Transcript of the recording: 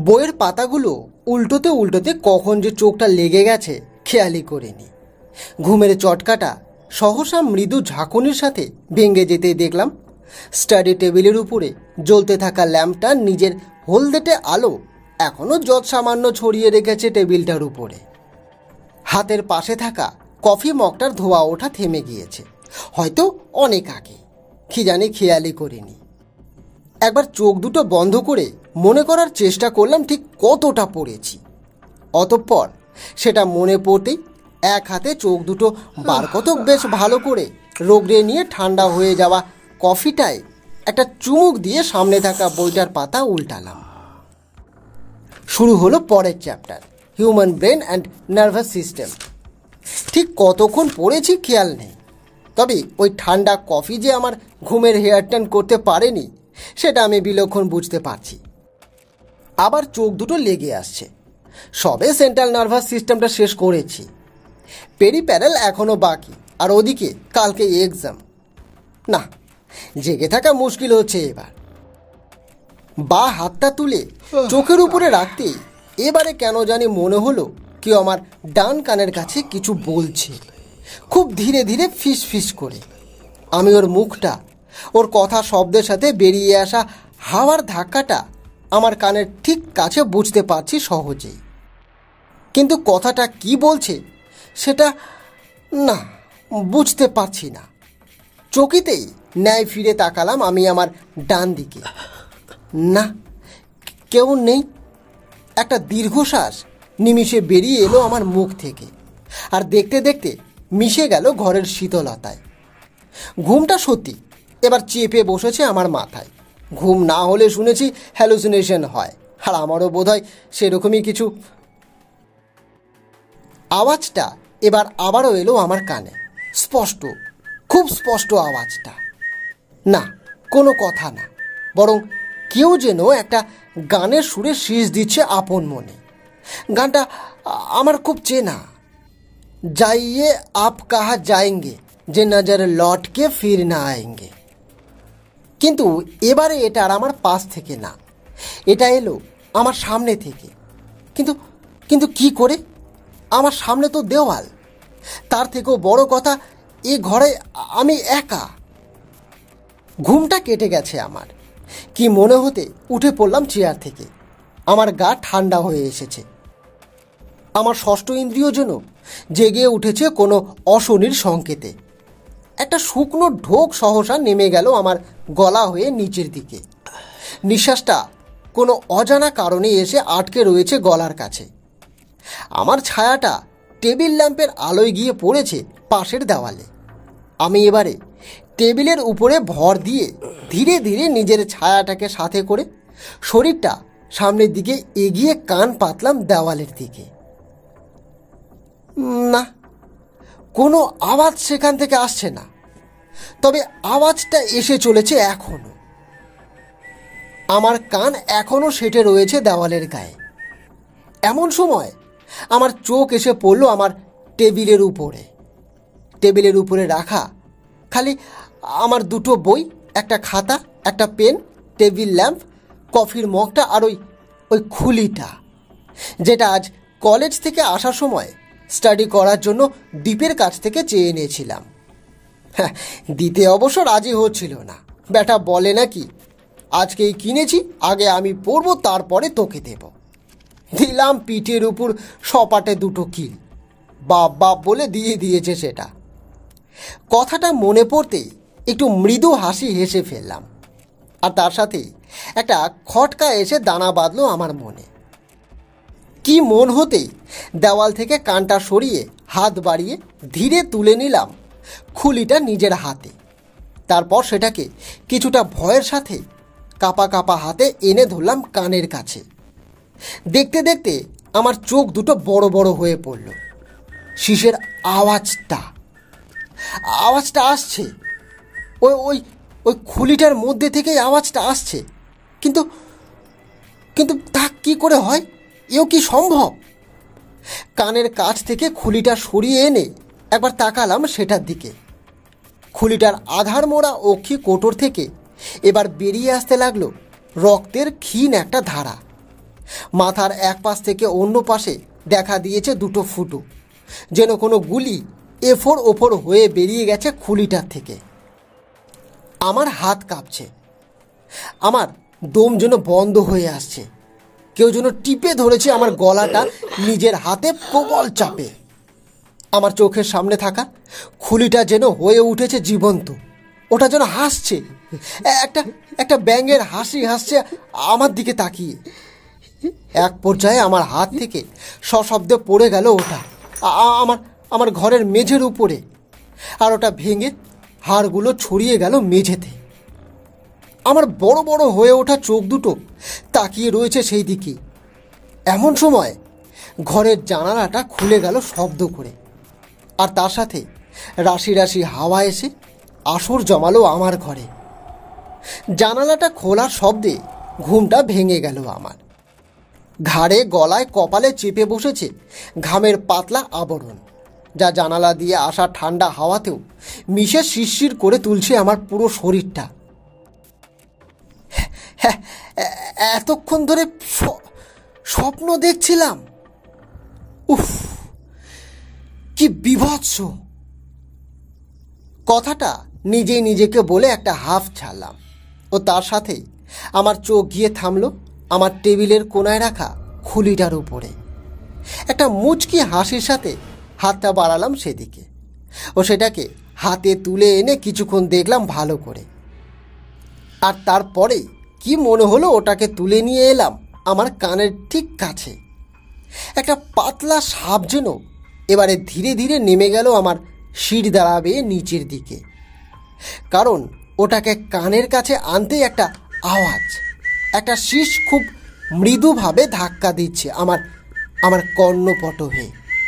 বইয়ের পাতাগুলো উল্টোতে উল্টোতে কখন যে চোখটা লেগে গেছে খেয়ালই করিনি। ঘুমের চটকাটা সহসা মৃদু ঝাঁকুনির সাথে ভেঙে যেতেই দেখলাম স্টাডি টেবিলের উপরে জ্বলতে থাকা ল্যাম্পটা নিজের হলদেটে আলো এখনও যৎ সামান্য ছড়িয়ে রেখেছে টেবিলটার উপরে। হাতের পাশে থাকা কফি মগটার ধোয়া ওঠা থেমে গিয়েছে, হয়তো অনেক আগে, কি জানি খেয়ালই করিনি। একবার চোখ দুটো বন্ধ করে মনে করার চেষ্টা করলাম ঠিক কতটা পড়েছি। অতঃপর সেটা মনে পড়তেই এক হাতে চোখ দুটো বার কতক বেশ ভালো করে রগড়ে নিয়ে ঠান্ডা হয়ে যাওয়া কফিটায় একটা চুমুক দিয়ে সামনে থাকা বইটার পাতা উল্টালাম। শুরু হলো পরের chapter, human brain and nervous system. ঠিক কতক্ষণ পড়েছি খেয়াল নেই, তবে ওই ঠান্ডা কফি যে আমার ঘুমের হেয়ার টার্ন করতে পারেনি সেটা আমি বিলক্ষণ বুঝতে পারছি। আবার চোখ দুটো লেগে আসছে। সবে সেন্ট্রাল নার্ভাস সিস্টেমটা শেষ করেছি, পেরিপ্যারাল এখনও বাকি, আর ওদিকে কালকে এক্সাম। না, জেগে থাকা মুশকিল হচ্ছে এবার। বা হাতটা তুলে চোখের উপরে রাখতেই এবারে কেন জানি মনে হলো কেউ আমার ডান কানের কাছে কিছু বলছে, খুব ধীরে ধীরে ফিস ফিস করে। আমি ওর মুখটা, ওর কথা শব্দের সাথে বেরিয়ে আসা হাওয়ার ধাক্কাটা আমার কানের ঠিক কাছে বুঝতে পারছি সহজেই, কিন্তু কথাটা কি বলছে সেটা না, বুঝতে পারছি না। চকিতেই ন্যায় ফিরে তাকালাম আমি আমার ডান দিকে। না, কেউ নেই। একটা দীর্ঘশ্বাস নিমিষে বেরিয়ে এলো আমার মুখ থেকে, আর দেখতে দেখতে মিশে গেল ঘরের শীতলতায়। ঘুমটা সত্যি এবার চেপে বসেছে আমার মাথায়। ঘুম না হলে শুনেছি হ্যালুসিনেশন হয়, আর আমারও বোধহয় সেরকমই কিছু। আওয়াজটা এবার আবারও এলো আমার কানে, স্পষ্ট, খুব স্পষ্ট আওয়াজটা। না, কোনো কথা না, বরং কেউ যেন একটা গানের সুরে শীষ দিচ্ছে আপন মনে। গানটা আমার খুব চেনা, যাইয়ে আপ কাহা যায়েঙ্গে যে নজর লটকে ফির না আয়েঙ্গে। কিন্তু এবারে এটা আর আমার পাশ থেকে না, এটা এলো আমার সামনে থেকে। কিন্তু কিন্তু কি করে? আমার সামনে তো দেওয়াল, তার থেকেও বড় কথা এ ঘরে আমি একা। ঘুমটা কেটে গেছে আমার, কি মনে হতে উঠে পড়লাম চেয়ার থেকে। আমার গা ঠান্ডা হয়ে এসেছে। আমার ষষ্ঠ ইন্দ্রিয় যেন জেগে উঠেছে কোনো অশনির সংকেতে। একটা শুকনো ঢোক সহসা নেমে গেল আমার গলা হয়ে নিচের দিকে। নিঃশ্বাসটা কোনো অজানা কারণে এসে আটকে রয়েছে গলার কাছে। আমার ছায়াটা টেবিল ল্যাম্পের আলোয় গিয়ে পড়েছে পাশের দেওয়ালে। আমি এবারে টেবিলের উপরে ভর দিয়ে ধীরে ধীরে নিজের ছায়াটাকে সাথে করে শরীরটা সামনের দিকে এগিয়ে কান পাতলাম দেওয়ালের দিকে। না, কোনো আওয়াজ সেখান থেকে আসছে না, তবে আওয়াজটা এসে চলেছে এখনো। আমার কান এখনো সেটে রয়েছে দেওয়ালের গায়ে। এমন সময় আমার চোখ এসে পড়ল আমার টেবিলের উপরে। টেবিলের উপরে রাখা খালি আমার দুটো বই, একটা খাতা, একটা পেন, টেবিল ল্যাম্প, কফির মগটা, আর ওই খুলিটা, যেটা আজ কলেজ থেকে আসার সময় স্টাডি করার জন্য দ্বীপের কাছ থেকে চেয়ে এনেছিলাম। হ্যাঁ, দিতে অবশ্য রাজি হচ্ছিল না। ব্যাটা বলে নাকি, আজকেই কিনেছি, আগে আমি পড়বো, তারপরে তোকে দেব। দিলাম পিঠের উপর সপাটে দুটো কিল। বাপ বাপ বলে দিয়ে দিয়েছে সেটা। কথাটা মনে পড়তেই একটু মৃদু হাসি হেসে ফেললাম, আর তার সাথেই একটা খটকা এসে দানা বাঁধল আমার মনে। কি মন হতেই দেওয়াল থেকে কানটা সরিয়ে হাত বাড়িয়ে ধীরে তুলে নিলাম খুলিটা নিজের হাতে। তারপর সেটাকে কিছুটা ভয়ের সাথে কাঁপা কাঁপা হাতে এনে ধরলাম কানের কাছে। দেখতে দেখতে আমার চোখ দুটো বড় বড় হয়ে পড়ল। শীষের আওয়াজটা আসছে, ওই ওই ওই খুলিটার মধ্যে থেকেই আওয়াজটা আসছে। কিন্তু কিন্তু তা কি করে হয়? এও কি সম্ভব? কানের কাছ থেকে খুলিটা সরিয়ে এনে একবার তাকালাম সেটার দিকে। খুলিটার আধার মোড়া অক্ষি কোটর থেকে এবার বেরিয়ে আসতে লাগলো রক্তের ক্ষীণ একটা ধারা। মাথার এক পাশ থেকে অন্য পাশে দেখা দিয়েছে দুটো ফুটো, যেন কোনো গুলি এফোর ওফোর হয়ে বেরিয়ে গেছে খুলিটার থেকে। আমার হাত কাঁপছে, আমার দম যেন বন্ধ হয়ে আসছে। কেউ যেন টিপে ধরেছে আমার গলাটা নিজের হাতে প্রবল চাপে। আমার চোখের সামনে থাকা খুলিটা যেন হয়ে উঠেছে জীবন্ত। ওটা যেন হাসছে, একটা একটা ব্যাঙের হাসি হাসছে আমার দিকে তাকিয়ে। এক পর্যায়ে আমার হাত থেকে সশব্দে পড়ে গেল ওটা আমার আমার ঘরের মেঝের উপরে, আর ওটা ভেঙে হাড়গুলো ছড়িয়ে গেল মেঝেতে। আমার বড় বড় হয়ে ওঠা চোখ দুটো তাকিয়ে রয়েছে সেই দিকে। এমন সময় ঘরের জানালাটা খুলে গেল শব্দ করে, আর তার সাথে রাশি রাশি হাওয়া এসে আসর জমালো আমার ঘরে। জানালাটা খোলার শব্দে ঘুমটা ভেঙে গেল আমার। ঘাড়ে গলায় কপালে চেপে বসেছে ঘামের পাতলা আবরণ, যা জানালা দিয়ে আসা ঠান্ডা হাওয়াতেও মিশে শিরশির করে তুলছে আমার পুরো শরীরটা। হ্যাঁ, এতক্ষণ ধরে স্বপ্ন দেখছিলাম। উফ, কি বীভৎস! কথাটা নিজেই নিজেকে বলে একটা হাফ ছাড়লাম, ও তার সাথেই আমার চোখ গিয়ে থামলো আমার টেবিলের কোনায় রাখা খুলিটার উপরে। একটা মুচকি হাসির সাথে হাতটা বাড়ালাম সেদিকে, ও সেটাকে হাতে তুলে এনে কিছুক্ষণ দেখলাম ভালো করে। আর তারপরেই কি মনে হলো ওটাকে তুলে নিয়ে এলাম আমার কানের ঠিক কাছে। একটা পাতলা সাপ যেন এবারে ধীরে ধীরে নেমে গেল আমার শির দ্বারা বেয়ে নিচের দিকে, কারণ ওটাকে কানের কাছে আনতেই একটা আওয়াজ, একটা শীষ খুব মৃদুভাবে ধাক্কা দিচ্ছে আমার কর্ণপট হয়ে।